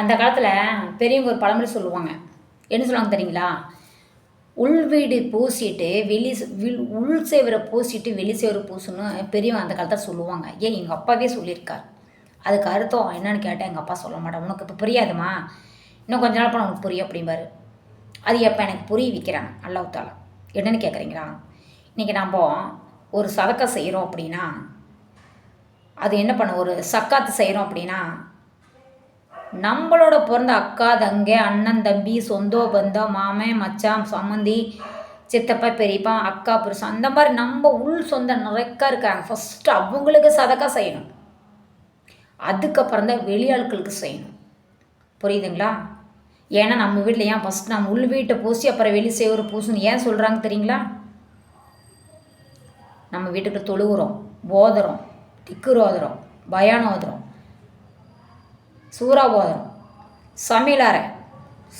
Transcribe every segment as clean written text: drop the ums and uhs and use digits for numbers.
அந்த காலத்தில் பெரியவங்க ஒரு பழமொழி சொல்லுவாங்க. என்ன சொல்லுவாங்க தெரியுங்களா? உள் வீடு பூசிட்டு உள் சேவரை பூசிட்டு வெளி சேவரை பூசணும்னு பெரியவங்க அந்த காலத்தில் சொல்லுவாங்க. ஏன் எங்கள் அப்பாவே சொல்லியிருக்கார். அதுக்கு அர்த்தம் என்னன்னு கேட்டால் எங்கள் அப்பா சொல்ல மாட்டேன். உனக்கு இப்போ புரியாதுமா, இன்னும் கொஞ்ச நாள் போனால் உனக்கு புரியும் அப்படிம்பாரு. அது எப்போ எனக்கு புரிய வைக்கிறாங்க அல்லாஹ் தாலா. என்னென்னு கேட்குறீங்களா? இன்றைக்கி நம்ம ஒரு சதக்கா செய்கிறோம் அப்படின்னா அது என்ன பண்ண, ஒரு சக்காத்து செய்கிறோம் அப்படின்னா நம்மளோட பிறந்த அக்கா தங்கை அண்ணன் தம்பி சொந்தோ பந்தம் மாமன் மச்சான் சம்மந்தி சித்தப்பா பெரியப்பா அக்கா புருஷன் அந்த மாதிரி நம்ம உள் சொந்தம் நிறைய இருக்காங்க. ஃபஸ்ட்டு அவங்களுக்கு சதக்கா செய்யணும், அதுக்கப்புறம் தான் வெளியாட்களுக்கு செய்யணும். புரியுதுங்களா? ஏன்னா நம்ம வீட்டில் ஏன் ஃபஸ்ட் நம்ம உள் வீட்டை பூசி அப்புறம் வெளி சேவரை பூசுன்னு ஏன் சொல்கிறாங்க தெரியுங்களா? நம்ம வீட்டுக்கு தொழுகிறோம், ஓதுறோம், திக்குரு ஓதுறோம், பயானம் ஓதுறோம், சூறா ஓதுறோம், சமையலறை,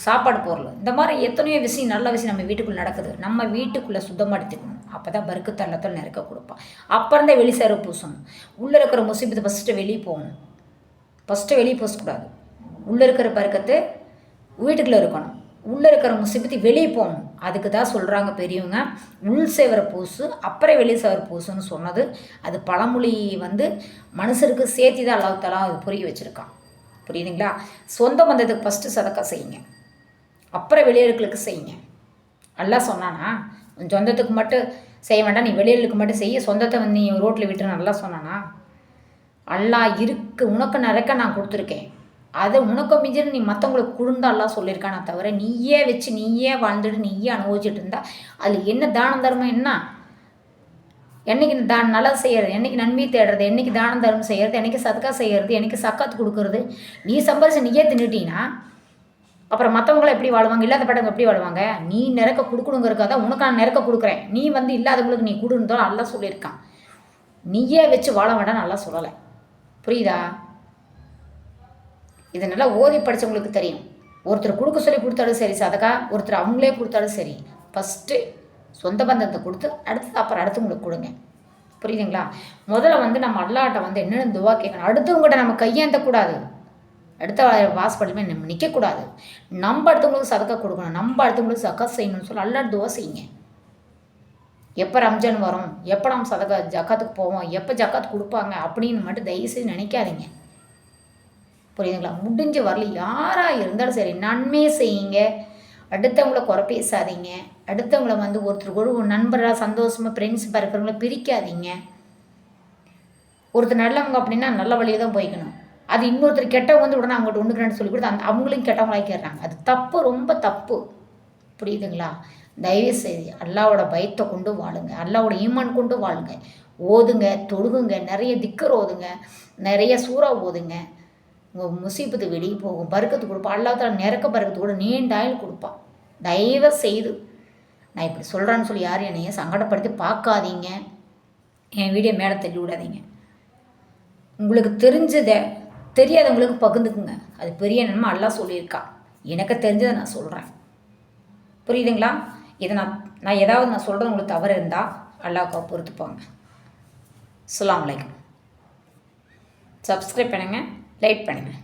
சாப்பாடு பொருள், இந்த மாதிரி எத்தனையோ விஷயம் நல்ல விஷயம் நம்ம வீட்டுக்குள்ளே நடக்குது. நம்ம வீட்டுக்குள்ளே சுத்தமாக எடுத்துக்கணும். அப்போ தான் பருக்கு தள்ளத்தில் நெருக்க கொடுப்பான். அப்புறம் தான் வெளி சேர பூசணும். உள்ளே இருக்கிற முசீபத்தை ஃபஸ்ட்டு வெளியே போகணும். ஃபஸ்ட்டு வெளியே பூசக்கூடாது. உள்ளே இருக்கிற பருக்கத்து வீட்டுக்குள்ளே இருக்கணும். உள்ளே இருக்கிற முசீபத்தை வெளியே போகணும். அதுக்கு தான் சொல்கிறாங்க பெரியவங்க, உள் சேவரை பூசு அப்புறம் வெளி சேவரை பூசுன்னு சொன்னது. அது பழமொழி மனுஷருக்கு சேர்த்தி தான் அல்லாஹ் தஆலா அது புரிய வச்சுருக்கான். புரியுதுங்களா? சொந்த பந்தத்துக்கு ஃபஸ்ட்டு சதக்கா செய்யுங்க, அப்புறம் வெளியாட்களுக்கு செய்யுங்க. அல்லாஹ் சொன்னானா சொந்தத்துக்கு மட்டும் செய்ய வேண்டாம், நீ வெளியாளுக்கு மட்டும் செய்ய, சொந்தத்தை நீ ரோட்டில் விட்டுரு நல்லா சொன்னானா? அல்லாஹ் உனக்கு நிறைக்க நான் கொடுத்துருக்கேன், அதை உனக்கு மிஞ்சின்னு நீ மற்றவங்களுக்கு கொடுந்தா அல்லாஹ் சொல்லியிருக்கானே தவிர நீயே வச்சு நீயே வாழ்ந்துட்டு நீயே அனுபவிச்சுட்டு இருந்தா அதில் என்ன தானம் தர்மம் என்ன? என்றைக்கு நல்லது செய்கிறது, என்றைக்கு நன்மை தேடுறது, என்றைக்கு தானம் தர்மம் செய்கிறது, என்றைக்கு சதக்கா செய்கிறது, என்றைக்கு சக்காத்து கொடுக்கறது? நீ சம்பாரிச்சு நீயே தின்னுட்டீங்கன்னா அப்புறம் மற்றவங்களாம் எப்படி வாழ்வாங்க? இல்லாத படங்க எப்படி வாழ்வாங்க? நீ நிறக்க கொடுக்கணுங்கிறக்காக தான் உனக்கு நான் நிறக்க கொடுக்குறேன், நீ இல்லாதவங்களுக்கு நீ கொடுன்னு நல்லா சொல்லியிருக்கான். நீயே வச்சு வாழ வேண்டாம் நல்லா சொல்லலை. புரியுதா? இதை நல்லா ஓதி படித்தவங்களுக்கு தெரியும். ஒருத்தர் கொடுக்க சொல்லி கொடுத்தாலும் சரி சதக்கா, ஒருத்தர் அவங்களே கொடுத்தாலும் சரி, ஃபஸ்ட்டு சொந்த பந்தத்தை கொடுத்து அடுத்தது அப்புறம் அடுத்தவங்களுக்கு கொடுங்க. புரியுதுங்களா? முதல்ல நம்ம அல்லாட்ட என்னென்னு துவா கேட்கணும். அடுத்தவங்ககிட்ட நம்ம கையேந்தக்கூடாது, அடுத்த வாசப்படியுமே நம்ம நிற்கக்கூடாது. நம்ம அடுத்தவங்களுக்கு சதக்கா கொடுக்கணும், நம்ம அடுத்தவங்களுக்கு சக்கா செய்யணும்னு சொல்லி அல்லாட்ட துவா செய்யுங்க. எப்போ ரம்ஜான் வரும், எப்போ நம்ம சதக்கா ஜக்காத்துக்கு போவோம், எப்போ ஜக்காத்து கொடுப்பாங்க அப்படின்னு மட்டும் தயவுசெய்து நினைக்காதீங்க. புரியுதுங்களா? முடிஞ்ச வரல யாராக இருந்தாலும் சரி நன்மையை செய்யுங்க, அடுத்தவங்கள குறை பேசாதீங்க, அடுத்தவங்கள ஒருத்தருக்கு ஒரு நண்பராக சந்தோஷமாக ஃப்ரெண்ட்ஸிப்பாக இருக்கிறவங்கள பிரிக்காதீங்க. ஒருத்தர் நல்லவங்க அப்படின்னா நல்ல வழியை தான் போய்க்கணும். அது இன்னொருத்தர் கெட்டவங்க உடனே அவங்கள்ட்ட ஒன்றுக்கு ரெண்டு சொல்லி கொடுத்து அவங்களும் கெட்டவங்களாக்கிடுறாங்க. அது தப்பு, ரொம்ப தப்பு. புரியுதுங்களா? தயவுசெய்து அல்லாவோட பயத்தை கொண்டு வாழுங்க, அல்லாவோட ஈமான் கொண்டு வாழுங்க, ஓதுங்க, தொழுகுங்க, நிறைய திக்கர் ஓதுங்க, நிறைய சூறா ஓதுங்க. உங்கள் முசீபத்து வெளியே போகும், பருக்கத்து கொடுப்பான். அல்லாஹ் தஆலா நிறக்க பருக்கத்து கூட நீண்ட ஆயுள் கொடுப்பான். தயவு செய்து நான் இப்படி சொல்கிறேன்னு சொல்லி யாரும் என்னைய சங்கடப்படுத்தி பார்க்காதீங்க, என் வீடியோ மேலே தள்ளி விடாதீங்க. உங்களுக்கு தெரிஞ்சதை தெரியாதவங்களுக்கு பகிர்ந்துக்குங்க. அது பெரிய நன்மை அல்லாஹ் சொல்லியிருக்கான். எனக்கு தெரிஞ்சதை நான் சொல்கிறேன். புரியுதுங்களா? இதை நான் ஏதாவது நான் சொல்கிறது உங்களுக்கு தவறு இருந்தால் அல்லாஹ்வை பொறுத்துப்பாங்க. அஸ்ஸலாமு அலைக்கும். சப்ஸ்கிரைப் பண்ணுங்கள், லைக் பண்ணுங்கள்.